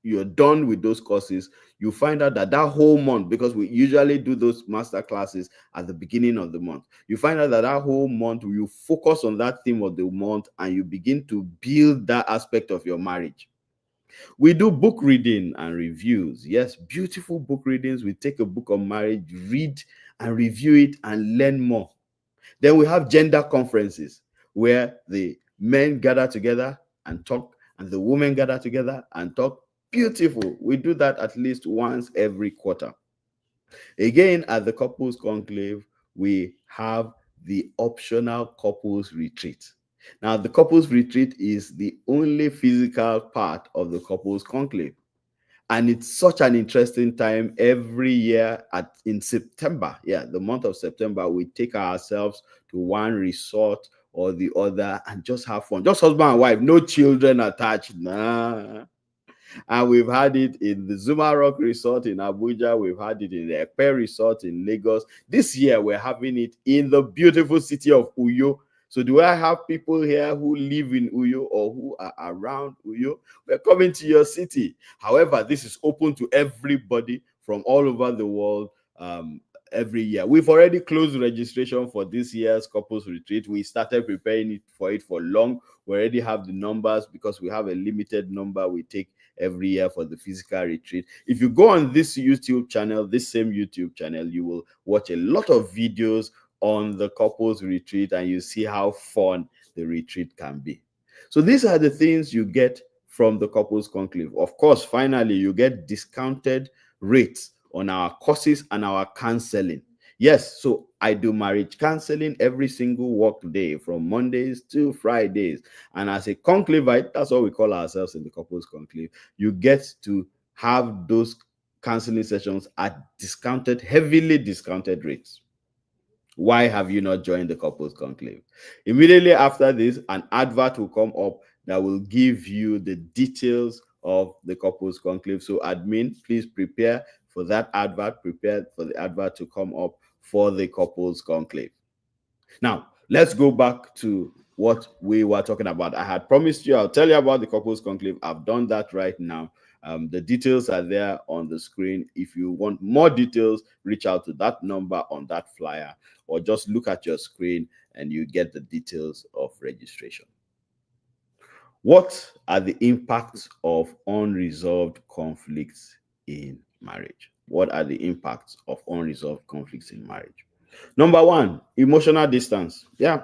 you're done with those courses, you find out that that whole month, because we usually do those master classes at the beginning of the month, you find out that that whole month you focus on that theme of the month and you begin to build that aspect of your marriage. We do book reading and reviews. Yes, beautiful book readings. We take a book on marriage, read and review it and learn more. Then we have gender conferences where the men gather together and talk, and the women gather together and talk. Beautiful. We do that at least once every quarter. Again, at the couples conclave, we have the optional couples retreat. Now, the couples retreat is the only physical part of the couples conclave. And it's such an interesting time every year in September. Yeah, the month of September, we take ourselves to one resort or the other and just have fun. Just husband and wife, no children attached. Nah. And we've had it in the Zuma Rock Resort in Abuja. We've had it in the Ekpe Resort in Lagos. This year, we're having it in the beautiful city of Uyo. So do I have people here who live in Uyo or who are around Uyo? We're coming to your city. However, this is open to everybody from all over the world every year. We've already closed registration for this year's couples retreat. We started preparing for it for long. We already have the numbers because we have a limited number we take every year for the physical retreat. If you go on this YouTube channel, this same YouTube channel, you will watch a lot of videos on the couples retreat and you see how fun the retreat can be. So these are the things you get from the couples conclave. Of course, finally, you get discounted rates on our courses and our counseling. Yes, so I do marriage counseling every single work day from Mondays to Fridays. And as a conclavite, that's what we call ourselves in the couples conclave, you get to have those counseling sessions at discounted, heavily discounted rates. Why have you not joined the couples conclave? Immediately after this, an advert will come up that will give you the details of the couples conclave. So admin, please prepare for that advert, prepare for the advert to come up for the couples conclave. Now, let's go back to what we were talking about. I had promised you I'll tell you about the couples conclave. I've done that right now. The details are there on the screen. If you want more details, reach out to that number on that flyer or just look at your screen and you get the details of registration. What are the impacts of unresolved conflicts in marriage? What are the impacts of unresolved conflicts in marriage? Number one, emotional distance. Yeah.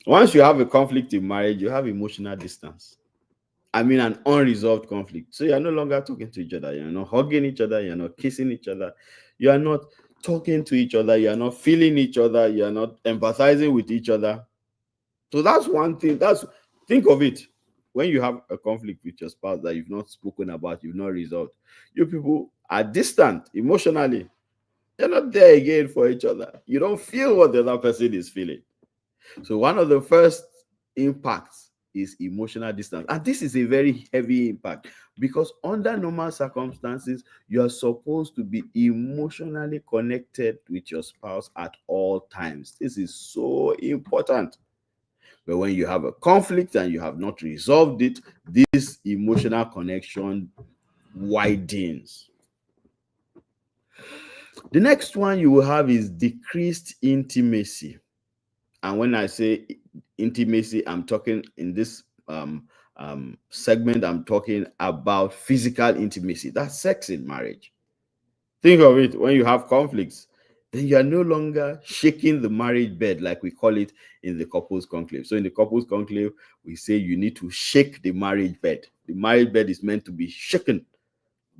Once you have a conflict in marriage, you have emotional distance. I mean, an unresolved conflict. So you're no longer talking to each other. You're not hugging each other. You're not kissing each other. You are not talking to each other. You're not feeling each other. You're not empathizing with each other. So that's one thing. Think of it. When you have a conflict with your spouse that you've not spoken about, you've not resolved, you people are distant emotionally. You're not there again for each other. You don't feel what the other person is feeling. So one of the first impacts is emotional distance. And this is a very heavy impact because under normal circumstances, you are supposed to be emotionally connected with your spouse at all times. This is so important. But when you have a conflict and you have not resolved it, this emotional connection widens. The next one you will have is decreased intimacy. And when I say intimacy, I'm talking in this segment, I'm talking about physical intimacy. That's sex in marriage. Think of it, when you have conflicts, then you are no longer shaking the marriage bed like we call it in the couples conclave. So in the couples conclave, we say you need to shake the marriage bed. The marriage bed is meant to be shaken.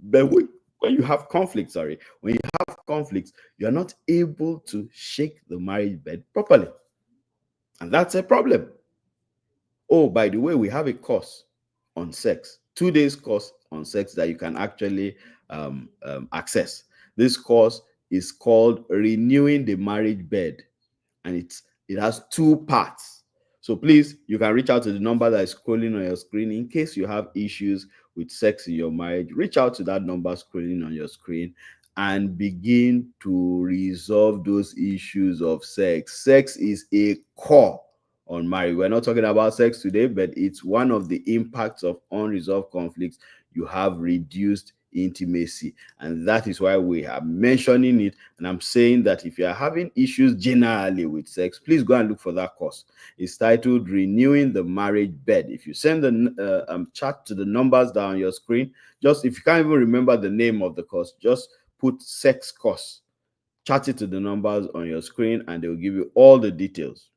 But when you have conflicts, when you have conflicts, you're not able to shake the marriage bed properly. And that's a problem. Oh, by the way, we have a course on sex, 2 days course on sex that you can actually access. This course is called Renewing the Marriage Bed, and it has 2 parts. So please, you can reach out to the number that is scrolling on your screen in case you have issues with sex in your marriage. Reach out to that number scrolling on your screen and begin to resolve those issues of sex. Sex is a core on marriage. We're not talking about sex today, but it's one of the impacts of unresolved conflicts. you have reduced intimacy. And that is why we are mentioning it. And I'm saying that if you are having issues generally with sex, please go and look for that course. It's titled Renewing the Marriage Bed. If you send the chat to the numbers down on your screen, just if you can't even remember the name of the course, just put sex course, chat it to the numbers on your screen, and they'll give you all the details.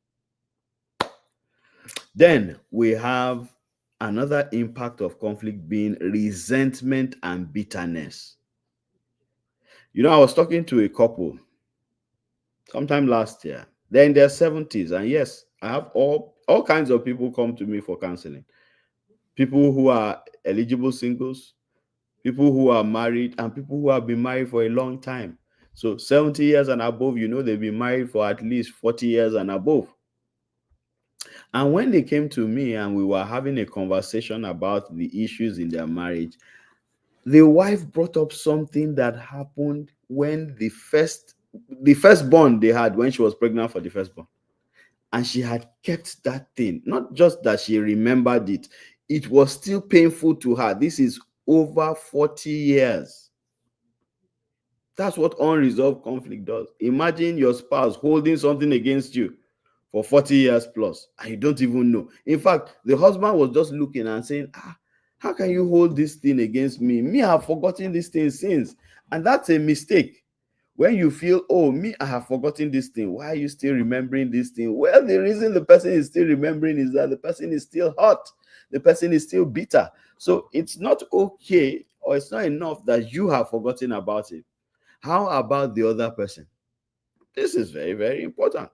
Then we have another impact of conflict being resentment and bitterness. I was talking to a couple sometime last year. They're in their 70s, and yes, I have all kinds of people come to me for counseling. People who are eligible singles, people who are married, and people who have been married for a long time. So 70 years and above, they've been married for at least 40 years and above. And when they came to me and we were having a conversation about the issues in their marriage, the wife brought up something that happened when the firstborn they had, when she was pregnant for the firstborn. And she had kept that thing. Not just that she remembered it, it was still painful to her. This is over 40 years. That's what unresolved conflict does. Imagine your spouse holding something against you for 40 years plus, and you don't even know. In fact, the husband was just looking and saying, how can you hold this thing against me? Me, I have forgotten this thing since. And that's a mistake. When you feel, oh, me, I have forgotten this thing, why are you still remembering this thing? Well, the reason the person is still remembering is that the person is still hot. The person is still bitter. So it's not okay, or it's not enough that you have forgotten about it. How about the other person? This is very, very important.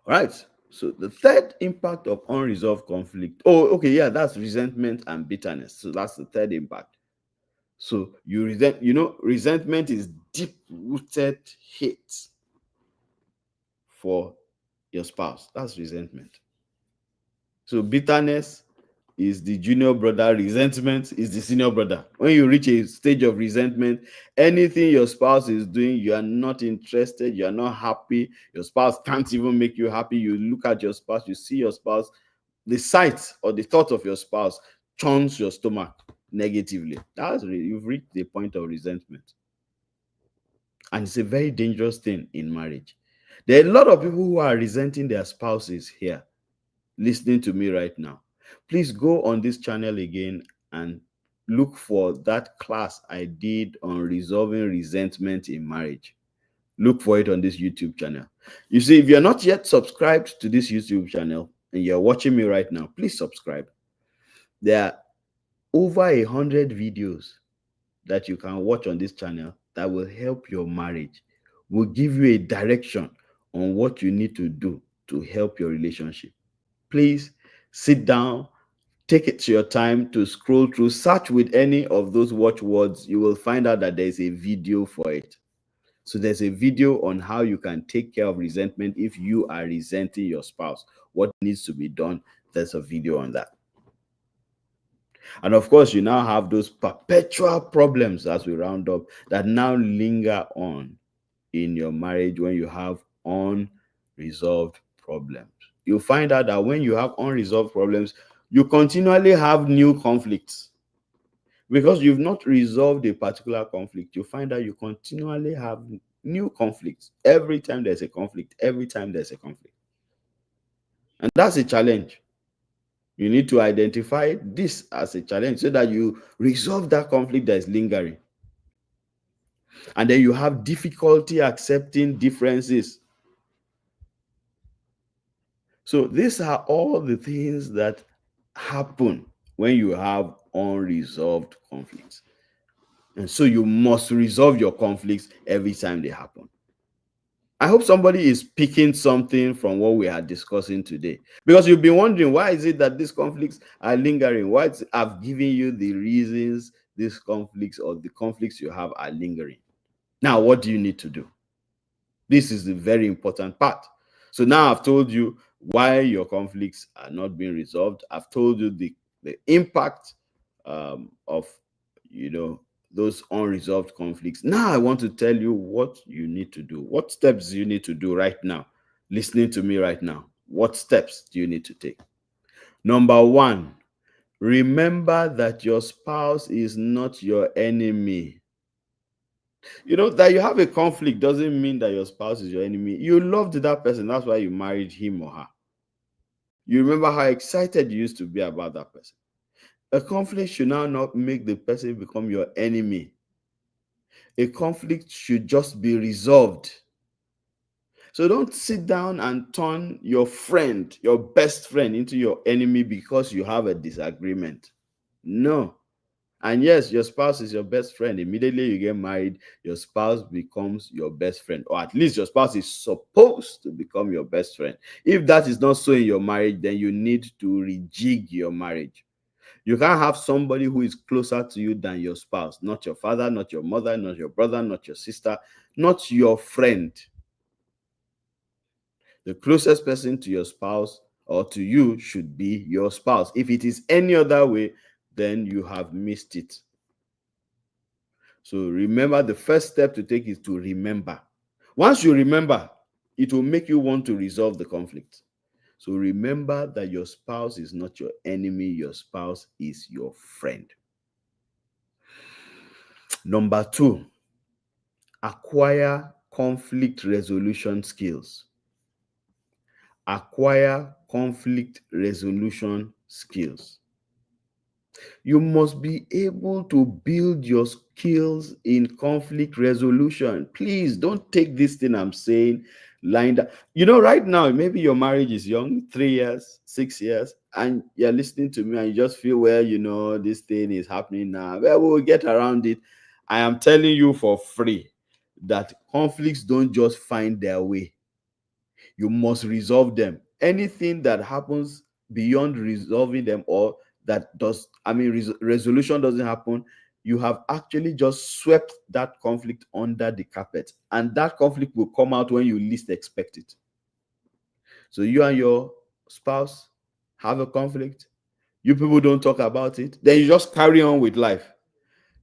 All right. So the third impact of unresolved conflict. Oh, okay, yeah, that's resentment and bitterness. So that's the third impact. So resentment is deep-rooted hate for your spouse. That's resentment. So bitterness is the junior brother, resentment is the senior brother. When you reach a stage of resentment, anything your spouse is doing, you are not interested, you are not happy, your spouse can't even make you happy. You look at your spouse, you see your spouse, the sight or the thought of your spouse churns your stomach negatively. You've reached the point of resentment. And it's a very dangerous thing in marriage. There are a lot of people who are resenting their spouses here, listening to me right now. Please go on this channel again and look for that class I did on resolving resentment in marriage. Look for it on this YouTube channel. You see, if you're not yet subscribed to this YouTube channel and you're watching me right now, please subscribe. There are over 100 videos that you can watch on this channel that will help your marriage, will give you a direction on what you need to do to help your relationship. Please sit down, take it to your time to scroll through, search with any of those watchwords. You will find out that there's a video for it. So there's a video on how you can take care of resentment if you are resenting your spouse. What needs to be done? There's a video on that. And of course, you now have those perpetual problems, as we round up, that now linger on in your marriage when you have unresolved problems. You'll find out that when you have unresolved problems, you continually have new conflicts. Because you've not resolved a particular conflict, you find out you continually have new conflicts. Every time there's a conflict, every time there's a conflict. And that's a challenge. You need to identify this as a challenge so that you resolve that conflict that is lingering. And then you have difficulty accepting differences. So these are all the things that happen when you have unresolved conflicts. And so you must resolve your conflicts every time they happen. I hope somebody is picking something from what we are discussing today, because you've been wondering, why is it that these conflicts are lingering? I've given you the reasons these conflicts or the conflicts you have are lingering. Now, what do you need to do? This is the very important part. So now I've told you why your conflicts are not being resolved. I've told you the impact of those unresolved conflicts. Now I want to tell you what you need to do. What steps do you need to do right now? Listening to me right now. What steps do you need to take? Number one, Remember that your spouse is not your enemy. You know, that you have a conflict doesn't mean that your spouse is your enemy. You loved that person. That's why you married him or her. You remember how excited you used to be about that person. A conflict should now not make the person become your enemy. A conflict should just be resolved. So don't sit down and turn your friend, your best friend, into your enemy because you have a disagreement. No. And yes, your spouse is your best friend. Immediately you get married, your spouse becomes your best friend, or at least your spouse is supposed to become your best friend. If that is not so in your marriage, then you need to rejig your marriage. You can't have somebody who is closer to you than your spouse, not your father, not your mother, not your brother, not your sister, not your friend. The closest person to your spouse or to you should be your spouse. If it is any other way, then you have missed it. So remember, the first step to take is to remember. Once you remember, it will make you want to resolve the conflict. So remember that your spouse is not your enemy, your spouse is your friend. Number 2, acquire conflict resolution skills. Acquire conflict resolution skills. You must be able to build your skills in conflict resolution. Please don't take this thing I'm saying lying down. You know, right now, maybe your marriage is young, 3 years, 6 years, and you're listening to me and you just feel, well, you know, this thing is happening now. Well, we'll get around it. I am telling you for free that conflicts don't just find their way. You must resolve them. Anything that happens beyond resolving them, or that does, resolution doesn't happen, you have actually just swept that conflict under the carpet, and that conflict will come out when you least expect it. So you and your spouse have a conflict, you people don't talk about it, then you just carry on with life.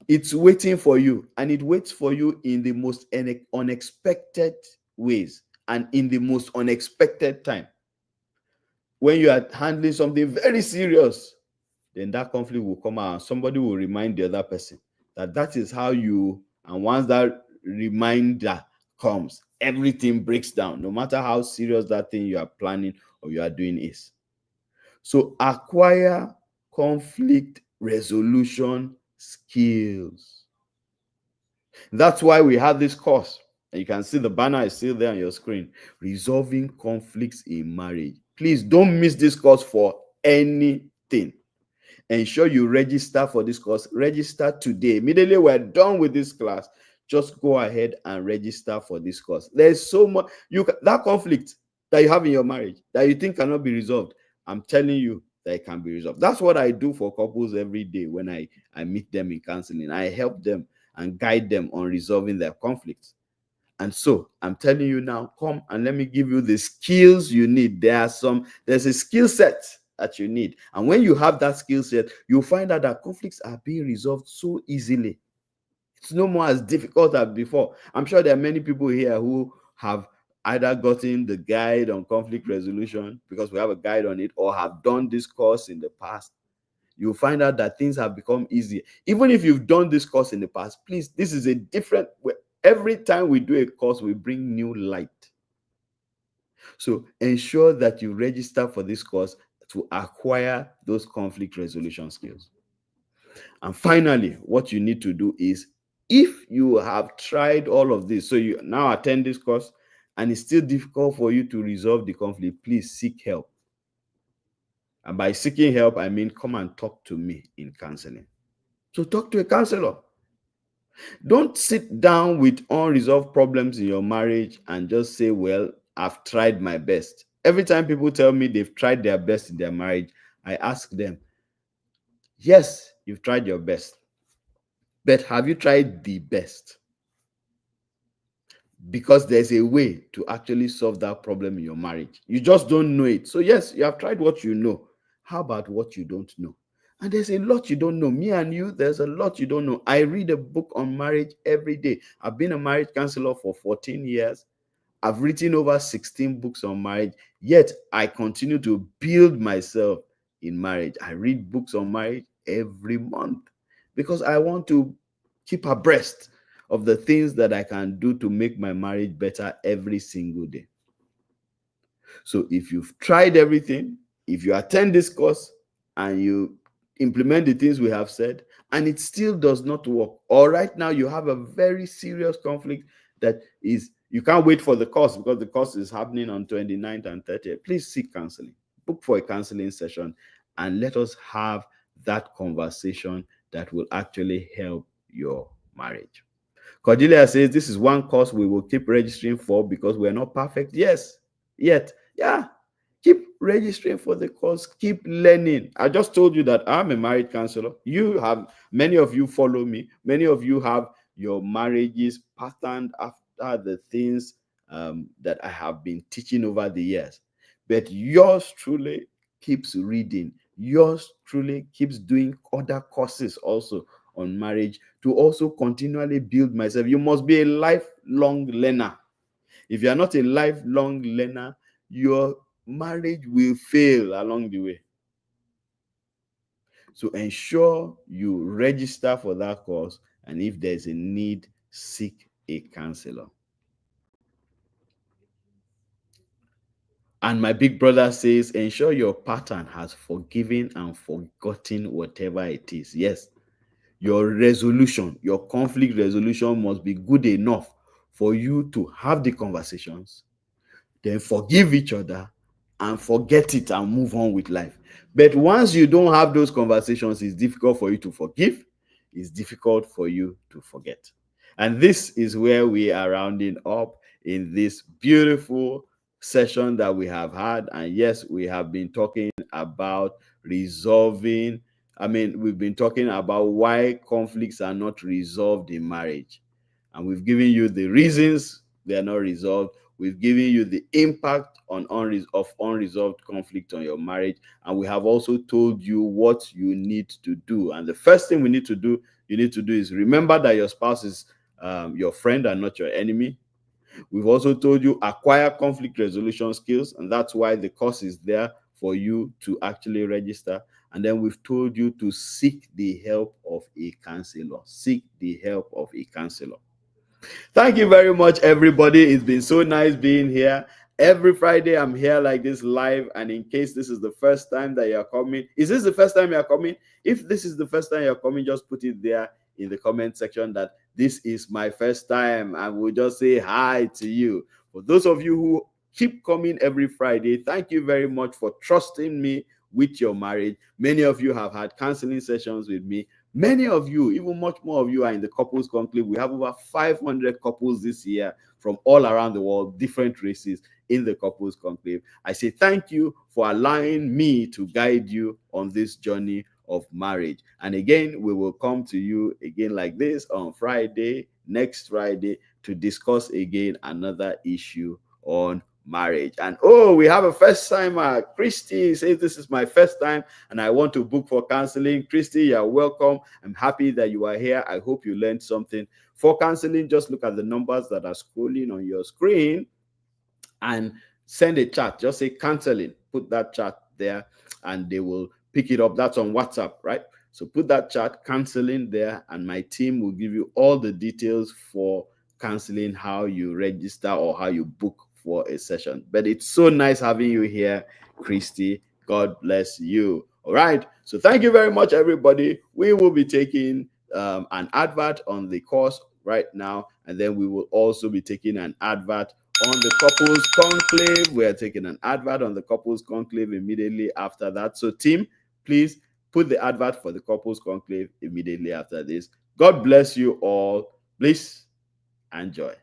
It's waiting for you, and it waits for you in the most unexpected ways and in the most unexpected time. When you are handling something very serious, then that conflict will come out and somebody will remind the other person that that is how you, and once that reminder comes, everything breaks down, no matter how serious that thing you are planning or you are doing is. So acquire conflict resolution skills. That's why we have this course. And you can see the banner is still there on your screen. Resolving conflicts in marriage. Please don't miss this course for anything. Ensure you register for this course. Register today. Immediately we're done with this class, just go ahead and register for this course. There's so much that conflict that you have in your marriage that you think cannot be resolved. I'm telling you that it can be resolved. That's what I do for couples every day when I meet them in counseling. I help them and guide them on resolving their conflicts. And so I'm telling you now, come and let me give you the skills you need. There's a skill set that you need. And when you have that skill set, you'll find out that conflicts are being resolved so easily. It's no more as difficult as before. I'm sure there are many people here who have either gotten the guide on conflict resolution, because we have a guide on it, or have done this course in the past. You'll find out that things have become easier. Even if you've done this course in the past, please, this is a different way. Every time we do a course, we bring new light. So ensure that you register for this course to acquire those conflict resolution skills. And finally, what you need to do is, if you have tried all of this, so you now attend this course and it's still difficult for you to resolve the conflict, please seek help. And by seeking help, I mean come and talk to me in counseling. So talk to a counselor. Don't sit down with unresolved problems in your marriage and just say, well, I've tried my best. Every time people tell me they've tried their best in their marriage, I ask them, yes, you've tried your best, but have you tried the best? Because there's a way to actually solve that problem in your marriage. You just don't know it. So yes, you have tried what you know. How about what you don't know? And there's a lot you don't know. Me and you, there's a lot you don't know. I read a book on marriage every day. I've been a marriage counselor for 14 years. I've written over 16 books on marriage, yet I continue to build myself in marriage. I read books on marriage every month because I want to keep abreast of the things that I can do to make my marriage better every single day. So if you've tried everything, if you attend this course and you implement the things we have said, and it still does not work, or right now you have a very serious conflict that is, you can't wait for the course because the course is happening on 29th and 30th, please seek counseling. Book for a counseling session and let us have that conversation that will actually help your marriage. Cordelia says this is one course we will keep registering for because we're not perfect. Yes, yet. Yeah, keep registering for the course, keep learning. I just told you that I'm a marriage counselor. You have, many of you follow me. Many of you have your marriages patterned after the things that I have been teaching over the years. But yours truly keeps reading. Yours truly keeps doing other courses also on marriage to also continually build myself. You must be a lifelong learner. If you are not a lifelong learner, your marriage will fail along the way. So ensure you register for that course, and if there's a need, seek a counselor. And my big brother says, ensure your pattern has forgiven and forgotten whatever it is. Yes, your resolution, your conflict resolution must be good enough for you to have the conversations, then forgive each other and forget it and move on with life. But once you don't have those conversations, it's difficult for you to forgive. It's difficult for you to forget. And this is where we are rounding up in this beautiful session that we have had. And yes, we have been talking about resolving. We've been talking about why conflicts are not resolved in marriage. And we've given you the reasons they are not resolved. We've given you the impact of unresolved conflict on your marriage. And we have also told you what you need to do. And the first thing you need to do is remember that your spouse is your friend and not your enemy. We've also told you acquire conflict resolution skills. And that's why the course is there for you to actually register. And then we've told you to seek the help of a counselor. Seek the help of a counselor. Thank you very much, everybody. It's been so nice being here. Every Friday, I'm here like this live. And in case this is the first time that you're coming, is this the first time you're coming? If this is the first time you're coming, just put it there in the comment section that this is my first time. And we'll just say hi to you. For those of you who keep coming every Friday, thank you very much for trusting me with your marriage. Many of you have had counseling sessions with me. Many of you, even much more of you, are in the couples conclave. We have over 500 couples this year from all around the world, different races in the couples conclave. I say thank you for allowing me to guide you on this journey of marriage. And again, we will come to you again like this on Friday, next Friday, to discuss again another issue on marriage. And we have a first timer. Christy says, this is my first time and I want to book for counseling. Christy, you're welcome. I'm happy that you are here. I hope you learned something. For counseling, just look at the numbers that are scrolling on your screen and send a chat. Just say counseling, put that chat there and they will pick it up. That's on WhatsApp, right? So put that chat counseling there and my team will give you all the details for counseling, how you register or how you book for a session. But it's so nice having you here, Christy. God bless you. All right. So thank you very much, everybody. We will be taking an advert on the course right now, and then we will also be taking an advert on the couples conclave. We are taking an advert on the couples conclave immediately after that. So team, please put the advert for the couples conclave immediately after this. God bless you all. Please enjoy.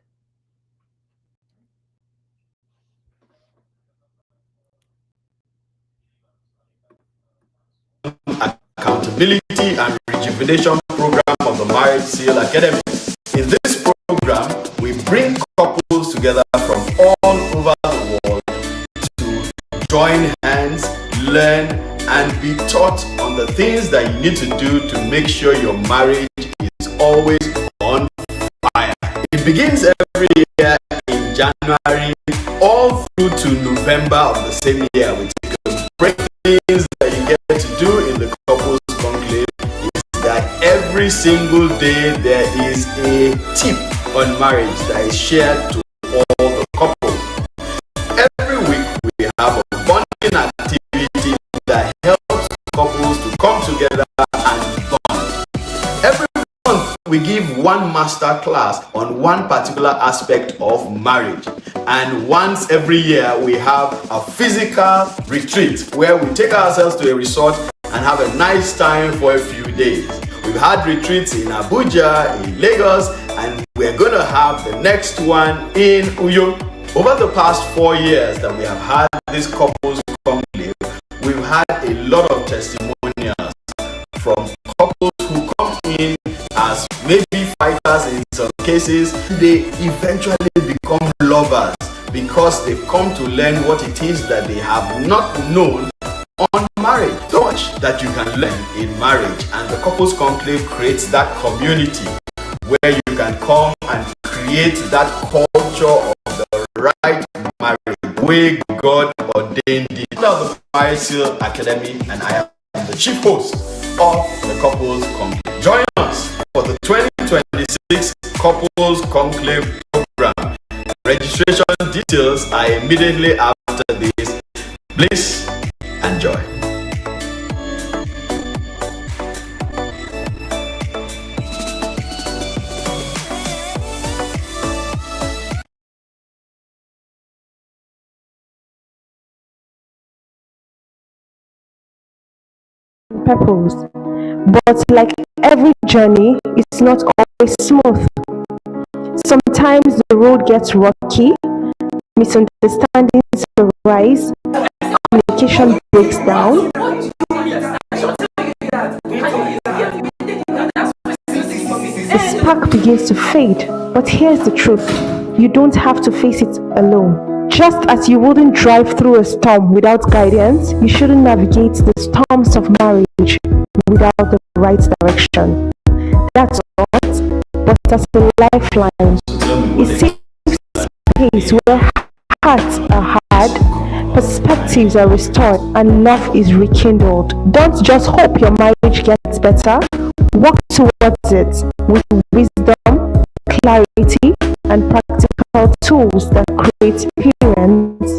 Accountability and rejuvenation program of the Marriage Seal Academy. In this program, we bring couples together from all over the world to join hands, learn, and be taught on the things that you need to do to make sure your marriage is always on fire. It begins every year in January, all through to November of the same year. We take a break things that you get to do in the couples conclave is that every single day there is a tip on marriage that is shared to all the couples. Every week we have a bonding activity that helps couples to come together and bond. Every month we give one master class on one particular aspect of marriage, and once every year we have a physical retreat where we take ourselves to a resort and have a nice time for a few days. We've had retreats in Abuja, in Lagos, and we're going to have the next one in Uyo. Over the past 4 years that we have had this couples conclave, we've had a lot of testimonials from couples who come in as maybe fighters in some cases. They eventually become lovers because they've come to learn what it is that they have not known on marriage. So much that you can learn in marriage, and the couples conclave creates that community where you can come and create that culture of the right marriage, the way God ordained it. I'm the Marital Academy, and I am the chief host of the couples conclave. Join us for the 2026 couples conclave program. Registration details are immediately after this. Please enjoy. Purpose, but like every journey, it's not always smooth. Sometimes the road gets rocky, misunderstandings arise, communication breaks down. The spark begins to fade, but here's the truth: you don't have to face it alone. Just as you wouldn't drive through a storm without guidance, you shouldn't navigate the storms of marriage without the right direction. That's odd, but as a lifeline, it saves space where hearts are hard, perspectives are restored, and love is rekindled. Don't just hope your marriage gets better. Work towards it with wisdom, clarity, and practical tools that create experience.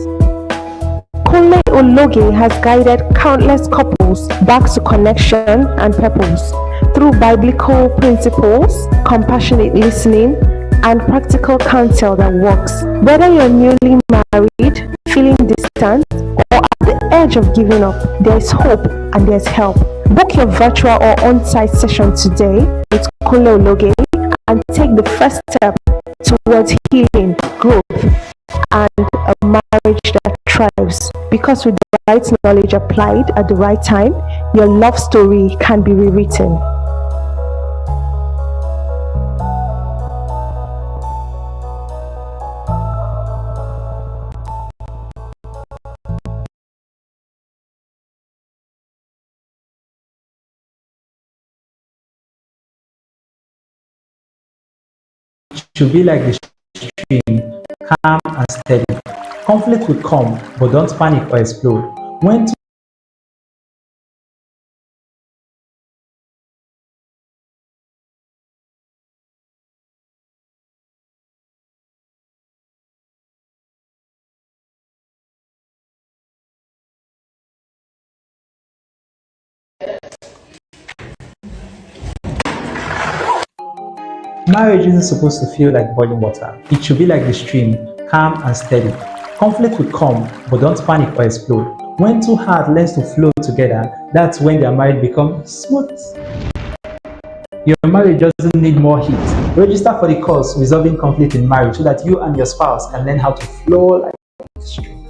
Kingsley-Okonkwo has guided countless couples back to connection and purpose through biblical principles, compassionate listening, and practical counsel that works. Whether you're newly married, feeling distant, or at the edge of giving up, there's hope and there's help. Book your virtual or on-site session today with Kingsley-Okonkwo and take the first step towards healing, growth, and a marriage that thrives. Because with the right knowledge applied at the right time, your love story can be rewritten. Should be like the stream, calm and steady. Conflict will come, but don't panic or explode. When two Marriage isn't supposed to feel like boiling water. It should be like the stream, calm and steady. Conflict will come, but don't panic or explode. When two hearts learn to flow together, that's when their marriage becomes smooth. Your marriage doesn't need more heat. Register for the course Resolving Conflict in Marriage so that you and your spouse can learn how to flow like a stream.